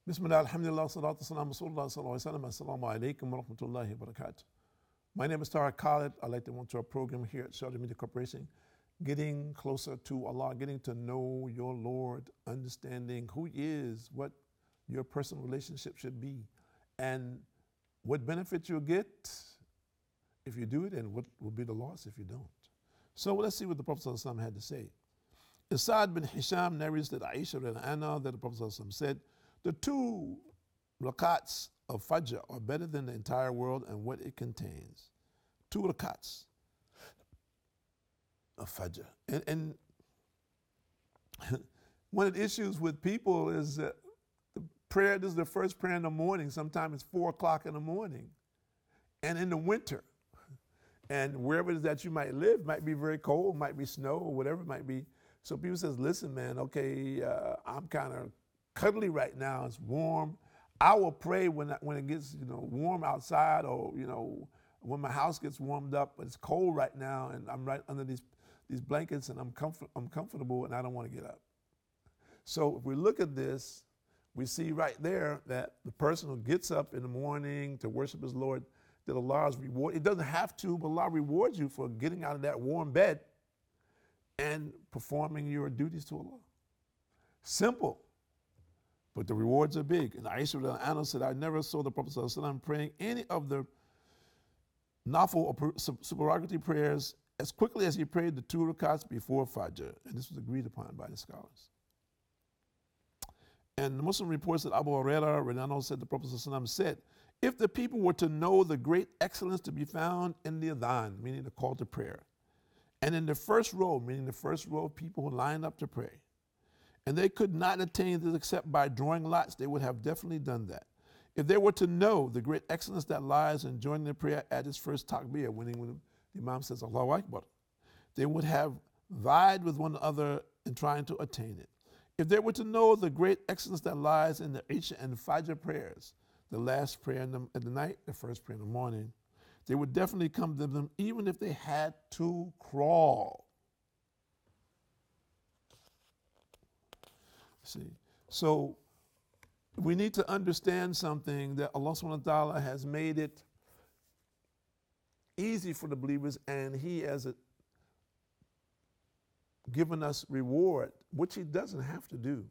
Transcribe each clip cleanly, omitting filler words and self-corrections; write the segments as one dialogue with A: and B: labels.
A: Bismillah, alhamdulillah, salatu salam, rasulullah, sallallahu alayhi wa sallam, assalamu alaikum wa rahmatullahi wa barakatuh. My name is Tariq Khalid. I'd like to welcome to our program here at Sharjah Media Corporation, getting closer to Allah, getting to know your Lord, understanding who He is, what your personal relationship should be, and what benefit you'll get if you do it, and what will be the loss if you don't. So let's see what the Prophet ﷺ had to say. Asad bin Hisham narrates that Aisha anha, that the Prophet ﷺ said, the two rakats of Fajr are better than the entire world and what it contains. Two rakats of Fajr. And one of the issues with people is that the prayer, this is the first prayer in the morning. Sometimes it's 4 o'clock in the morning. And in the winter, and wherever it is that you might live, might be very cold, might be snow, or whatever it might be. So people says, listen, man, okay, I'm kind of cuddly right now, it's warm. I will pray when it gets warm outside, or when my house gets warmed up, but it's cold right now, and I'm right under these blankets, and I'm comfortable, and I don't want to get up. So if we look at this, we see right there that the person who gets up in the morning to worship his Lord, that Allah's reward. It doesn't have to, but Allah rewards you for getting out of that warm bed and performing your duties to Allah. Simple. But the rewards are big. And Aisha anha said, I never saw the Prophet ﷺ praying any of the nafil or supererogatory prayers as quickly as he prayed the 2 rakats before Fajr. And this was agreed upon by the scholars. And the Muslim reports that Abu Hurairah Renano said the Prophet ﷺ said, if the people were to know the great excellence to be found in the adhan, meaning the call to prayer, and in the first row, meaning the first row of people who lined up to pray, and they could not attain this except by drawing lots, they would have definitely done that. If they were to know the great excellence that lies in joining the prayer at its first takbir, when the Imam says Allahu Akbar, they would have vied with one another in trying to attain it. If they were to know the great excellence that lies in the Isha and Fajr prayers, the last prayer in the night, the first prayer in the morning, they would definitely come to them even if they had to crawl. See, so we need to understand something, that Allah subhanahu wa ta'ala has made it easy for the believers, and He has given us reward, which He doesn't have to do,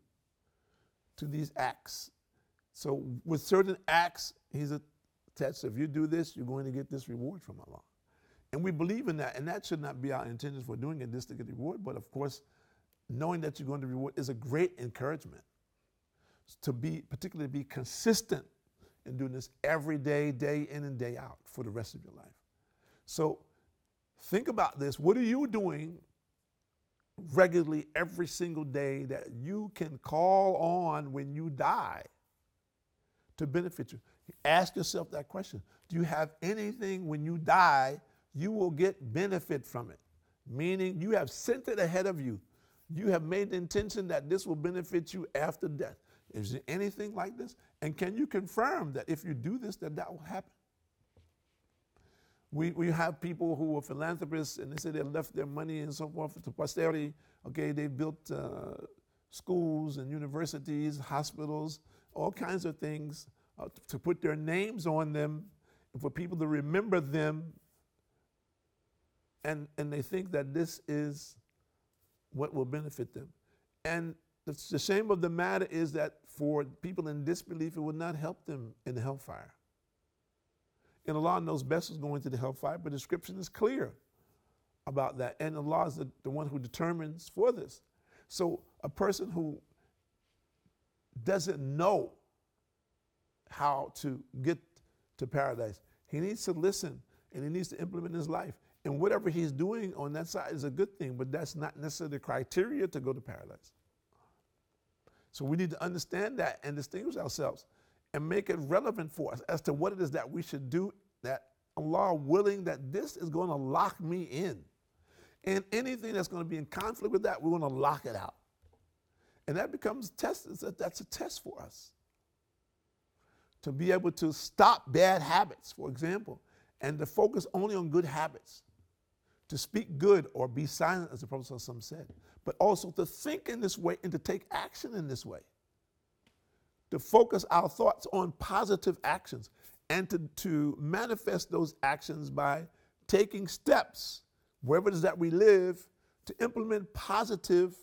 A: to these acts. So with certain acts, He's attached. If you do this, you're going to get this reward from Allah. And we believe in that, and that should not be our intention for doing it, just to get the reward. But of course, knowing that you're going to reward is a great encouragement to particularly be consistent in doing this every day, day in and day out for the rest of your life. So think about this. What are you doing regularly every single day that you can call on when you die to benefit you? Ask yourself that question. Do you have anything when you die you will get benefit from it? Meaning you have sent it ahead of you. You have made the intention that this will benefit you after death. Is there anything like this? And can you confirm that if you do this, that will happen? We have people who are philanthropists, and they say they left their money and so forth to posterity. Okay, they built schools and universities, hospitals, all kinds of things to put their names on them and for people to remember them. And they think that this is what will benefit them. And the shame of the matter is that for people in disbelief, it would not help them in the hellfire. And Allah knows best who's going to the hellfire, but the scripture is clear about that. And Allah is the one who determines for this. So a person who doesn't know how to get to paradise, he needs to listen and he needs to implement in his life. And whatever he's doing on that side is a good thing, but that's not necessarily the criteria to go to paradise. So we need to understand that and distinguish ourselves and make it relevant for us as to what it is that we should do, that Allah willing that this is going to lock me in. And anything that's going to be in conflict with that, we're going to lock it out. And that becomes a test. That's a test for us. To be able to stop bad habits, for example, and to focus only on good habits. To speak good or be silent, as the Prophet ﷺ said, but also to think in this way and to take action in this way. to focus our thoughts on positive actions and to manifest those actions by taking steps, wherever it is that we live, to implement positive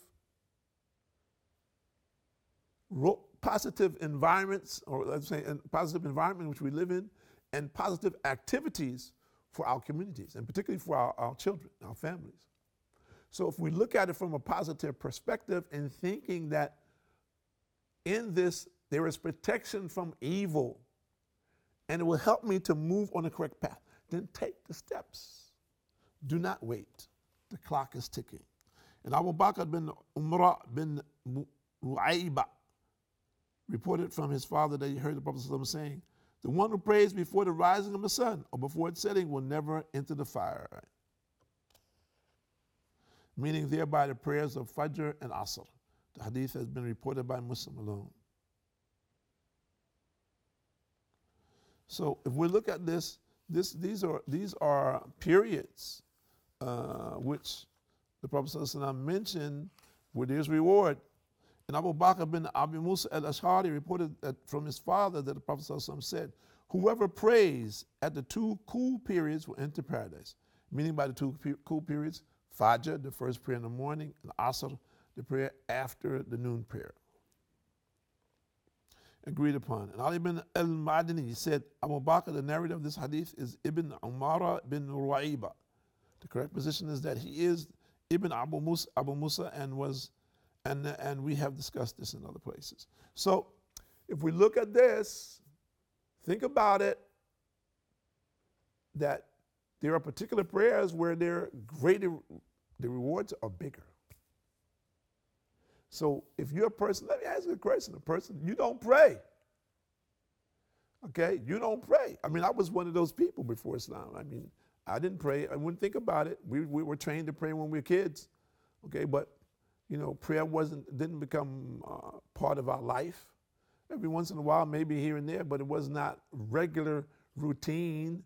A: environments, or let's say a positive environment in which we live in, and positive activities for our communities, and particularly for our children, our families. So if we look at it from a positive perspective and thinking that in this there is protection from evil and it will help me to move on the correct path, then take the steps. Do not wait. The clock is ticking. And Abu Bakr bin Umar bin Ru'ayba reported from his father that he heard the Prophet ﷺ saying, the one who prays before the rising of the sun or before its setting will never enter the fire. Meaning thereby the prayers of Fajr and Asr. The hadith has been reported by Muslim alone. So if we look at this, these are periods which the Prophet ﷺ mentioned where there's reward. And Abu Bakr bin Abi Musa al-Ash'ari reported that from his father that the Prophet ﷺ said, whoever prays at the two cool periods will enter paradise. Meaning by the two cool periods, Fajr, the first prayer in the morning, and Asr, the prayer after the noon prayer. Agreed upon. And Ali bin al-Madini said, Abu Bakr, the narrator of this hadith, is Ibn Umar bin Ru'ayba. The correct position is that he is Ibn Abu Musa and we have discussed this in other places. So if we look at this, think about it, that there are particular prayers where the rewards are bigger. So if you're a person, let me ask you a question, you don't pray. Okay, you don't pray. I mean, I was one of those people before Islam. I mean, I didn't pray. I wouldn't think about it. We were trained to pray when we were kids. Okay, but prayer didn't become part of our life. Every once in a while, maybe here and there, but it was not regular routine.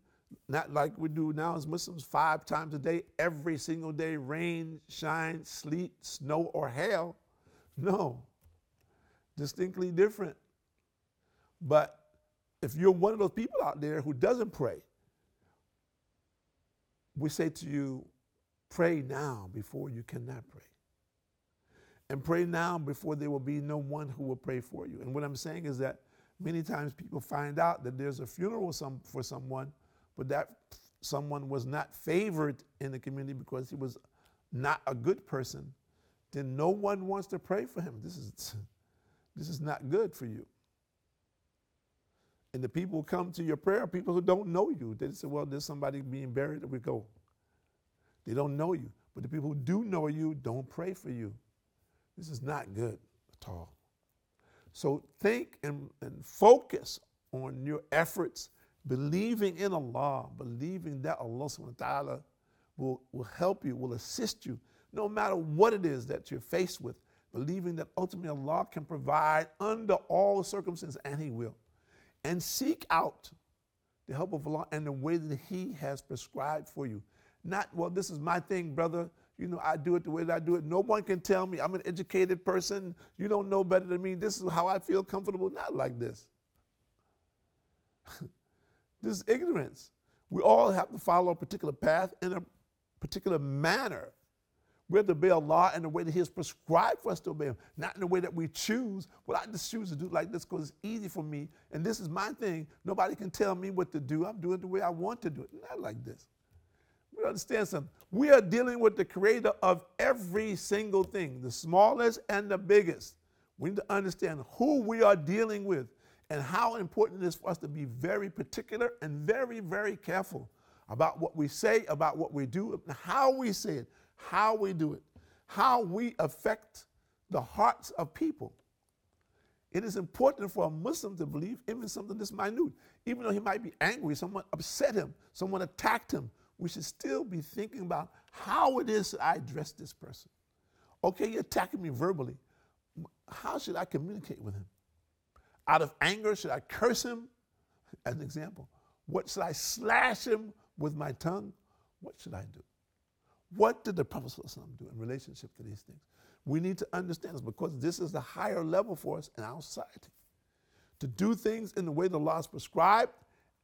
A: Not like we do now as Muslims 5 times a day, every single day, rain, shine, sleet, snow, or hail. No, distinctly different. But if you're one of those people out there who doesn't pray, we say to you, pray now before you cannot pray. And pray now before there will be no one who will pray for you. And what I'm saying is that many times people find out that there's a funeral for someone, but that someone was not favored in the community because he was not a good person, then no one wants to pray for him. This is not good for you. And the people who come to your prayer are people who don't know you. They say, well, there's somebody being buried, we go. They don't know you. But the people who do know you don't pray for you. This is not good at all. So think and focus on your efforts, believing in Allah, believing that Allah subhanahu wa ta'ala will help you, will assist you, no matter what it is that you're faced with, believing that ultimately Allah can provide under all circumstances, and He will. And seek out the help of Allah and the way that He has prescribed for you. Not, well, this is my thing, brother. I do it the way that I do it. No one can tell me. I'm an educated person. You don't know better than me. This is how I feel comfortable. Not like this. This is ignorance. We all have to follow a particular path in a particular manner. We have to obey Allah in the way that He has prescribed for us to obey Him, not in the way that we choose. Well, I just choose to do it like this because it's easy for me, and this is my thing. Nobody can tell me what to do. I'm doing it the way I want to do it. Not like this. We understand something. We are dealing with the creator of every single thing, the smallest and the biggest. We need to understand who we are dealing with and how important it is for us to be very particular and very, very careful about what we say, about what we do, how we say it, how we do it, how we affect the hearts of people. It is important for a Muslim to believe even something this minute. Even though he might be angry, someone upset him, someone attacked him, we should still be thinking about how it is that I address this person. Okay, you're attacking me verbally. How should I communicate with him? Out of anger, should I curse him? As an example. What should I slash him with my tongue? What should I do? What did the Prophet ﷺ do in relationship to these things? We need to understand this because this is the higher level for us in our society. to do things in the way the law is prescribed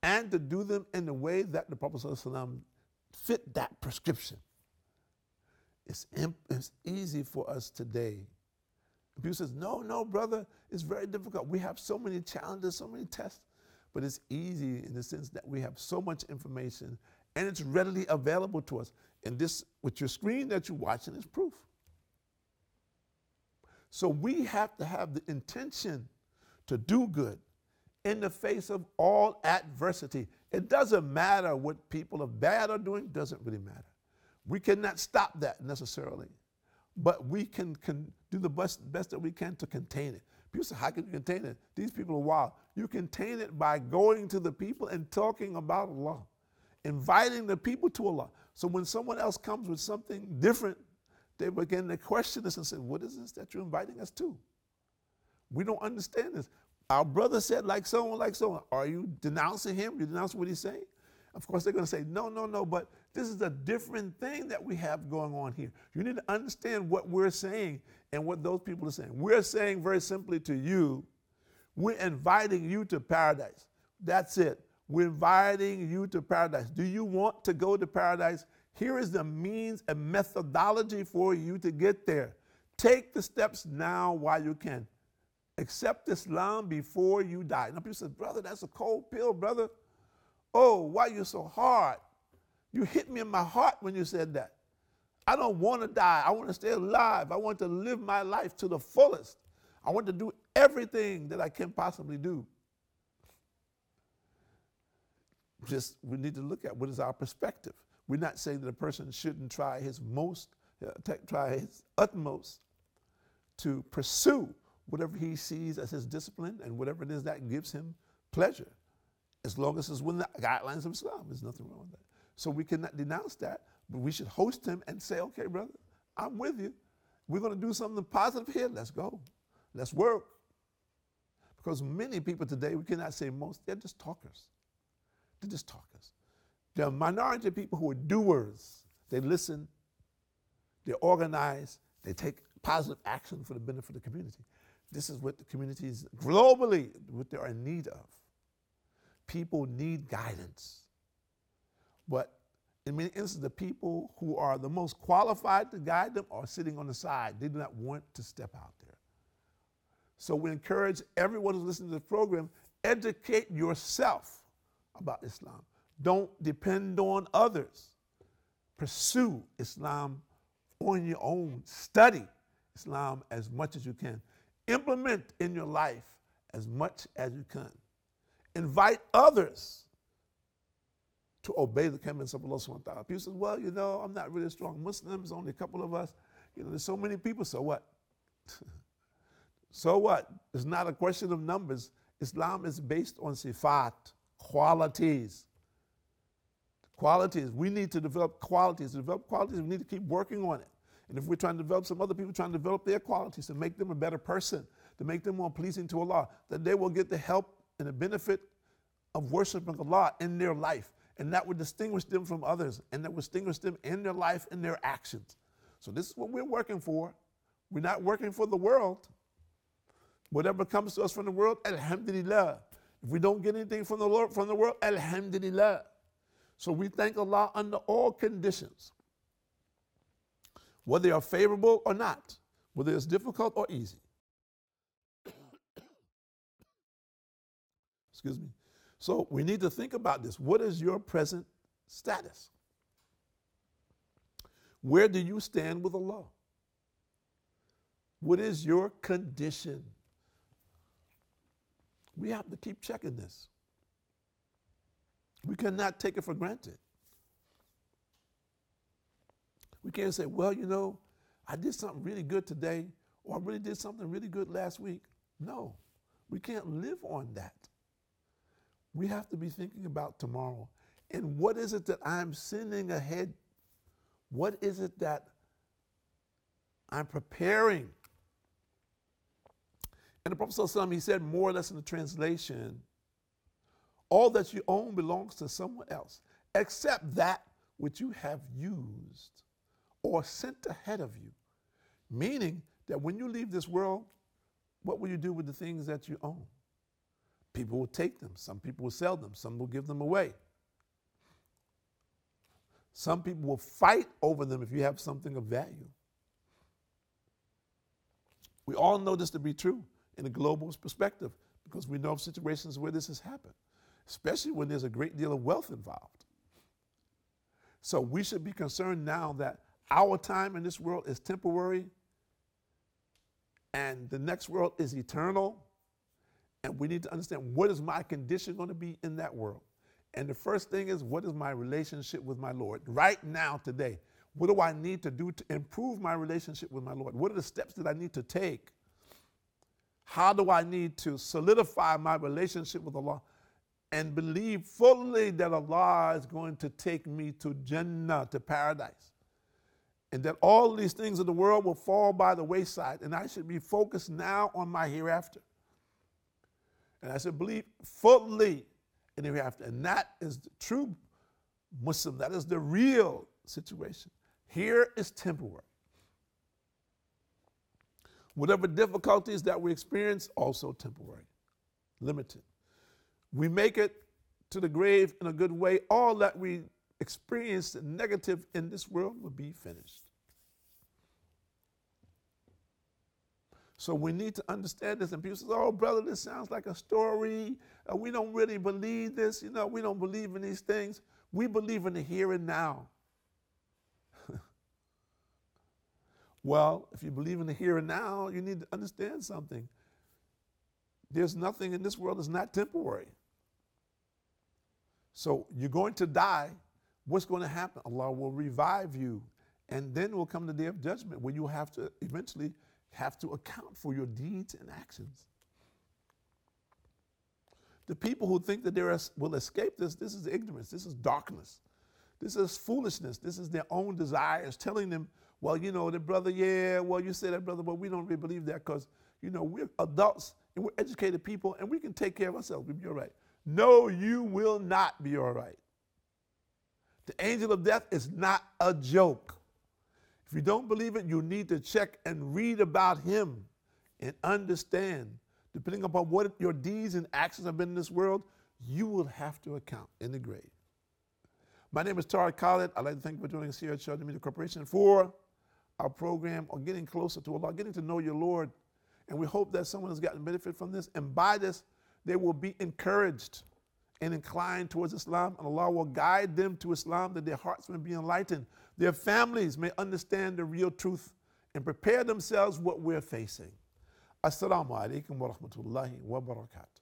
A: and to do them in the way that the Prophet ﷺ fit that prescription. It's easy for us today. People says, no, brother, it's very difficult. We have so many challenges, so many tests. But it's easy in the sense that we have so much information and it's readily available to us. And this, with your screen that you're watching, is proof. So we have to have the intention to do good in the face of all adversity. It doesn't matter what people are bad are doing, doesn't really matter. We cannot stop that necessarily, but we can do the best that we can to contain it. People say, how can you contain it? These people are wild. You contain it by going to the people and talking about Allah, inviting the people to Allah. So when someone else comes with something different, they begin to question this and say, what is this that you're inviting us to? We don't understand this. Our brother said like so and so. Are you denouncing him? You denouncing what he's saying? Of course, they're going to say, no, but this is a different thing that we have going on here. You need to understand what we're saying and what those people are saying. We're saying very simply to you, we're inviting you to paradise. That's it. We're inviting you to paradise. Do you want to go to paradise? Here is the means and methodology for you to get there. Take the steps now while you can. Accept Islam before you die. Now people say, brother, that's a cold pill, brother. Oh, why are you so hard? You hit me in my heart when you said that. I don't want to die. I want to stay alive. I want to live my life to the fullest. I want to do everything that I can possibly do. Just, we need to look at what is our perspective. We're not saying that a person shouldn't try his utmost to pursue whatever he sees as his discipline and whatever it is that gives him pleasure, as long as it's within the guidelines of Islam. There's nothing wrong with that. So we cannot denounce that, but we should host him and say, okay, brother, I'm with you. We're going to do something positive here. Let's go. Let's work. Because many people today, we cannot say most, they're just talkers. They're just talkers. There are a minority of people who are doers. They listen, they organize, they take positive action for the benefit of the community. This is what the communities globally, what they are in need of. People need guidance. But in many instances, the people who are the most qualified to guide them are sitting on the side. They do not want to step out there. So we encourage everyone who's listening to this program, educate yourself about Islam. Don't depend on others. Pursue Islam on your own. Study Islam as much as you can. Implement in your life as much as you can. Invite others to obey the commandments of Allah subhanahu wa ta'ala. People say, well, I'm not really strong Muslim. There's only a couple of us. There's so many people. So what? So what? It's not a question of numbers. Islam is based on sifat, qualities. Qualities. We need to develop qualities. To develop qualities, we need to keep working on it. And if we're trying to develop some other people, trying to develop their qualities to make them a better person, to make them more pleasing to Allah, that they will get the help and the benefit of worshiping Allah in their life. And that would distinguish them from others, and that would distinguish them in their life and their actions. So this is what we're working for. We're not working for the world. Whatever comes to us from the world, alhamdulillah. If we don't get anything from the Lord, from the world, alhamdulillah. So we thank Allah under all conditions, whether they are favorable or not, whether it's difficult or easy. Excuse me. So we need to think about this. What is your present status? Where do you stand with Allah? What is your condition? We have to keep checking this. We cannot take it for granted. We can't say, well, I did something really good today, or I really did something really good last week. No, we can't live on that. We have to be thinking about tomorrow. And what is it that I'm sending ahead? What is it that I'm preparing? And the Prophet ﷺ, he said more or less in the translation, all that you own belongs to someone else, except that which you have used or sent ahead of you. Meaning that when you leave this world, what will you do with the things that you own? People will take them. Some people will sell them. Some will give them away. Some people will fight over them if you have something of value. We all know this to be true in a global perspective because we know of situations where this has happened, especially when there's a great deal of wealth involved. So we should be concerned now that our time in this world is temporary and the next world is eternal. And we need to understand, what is my condition going to be in that world? And the first thing is, what is my relationship with my Lord? Right now, today, what do I need to do to improve my relationship with my Lord? What are the steps that I need to take? How do I need to solidify my relationship with Allah and believe fully that Allah is going to take me to Jannah, to paradise? And that all these things of the world will fall by the wayside, and I should be focused now on my hereafter. And I should believe fully in the hereafter. And that is the true Muslim. That is the real situation. Here is temporary. Whatever difficulties that we experience, also temporary, limited. We make it to the grave in a good way. All that we experience negative in this world will be finished. So we need to understand this. And people say, oh, brother, this sounds like a story. We don't really believe this. We don't believe in these things. We believe in the here and now. Well, if you believe in the here and now, you need to understand something. There's nothing in this world that's not temporary. So you're going to die. What's going to happen? Allah will revive you. And then will come the day of judgment where you have to eventually have to account for your deeds and actions. The people who think that they will escape this is ignorance, this is darkness, this is foolishness, this is their own desires telling them, well, the brother, yeah, well, you say that, brother, but we don't really believe that because, we're adults and we're educated people and we can take care of ourselves, we'll be all right. No, you will not be all right. The angel of death is not a joke. If you don't believe it, you need to check and read about him and understand. Depending upon what your deeds and actions have been in this world, you will have to account in the grave. My name is Tariq Khalid. I'd like to thank you for joining us here at Sharjah Media Corporation for our program on getting closer to Allah, getting to know your Lord. And we hope that someone has gotten benefit from this. And by this, they will be encouraged and inclined towards Islam, and Allah will guide them to Islam, that their hearts may be enlightened, their families may understand the real truth and prepare themselves what we're facing. Assalamu alaikum wa rahmatullahi wa barakatuh.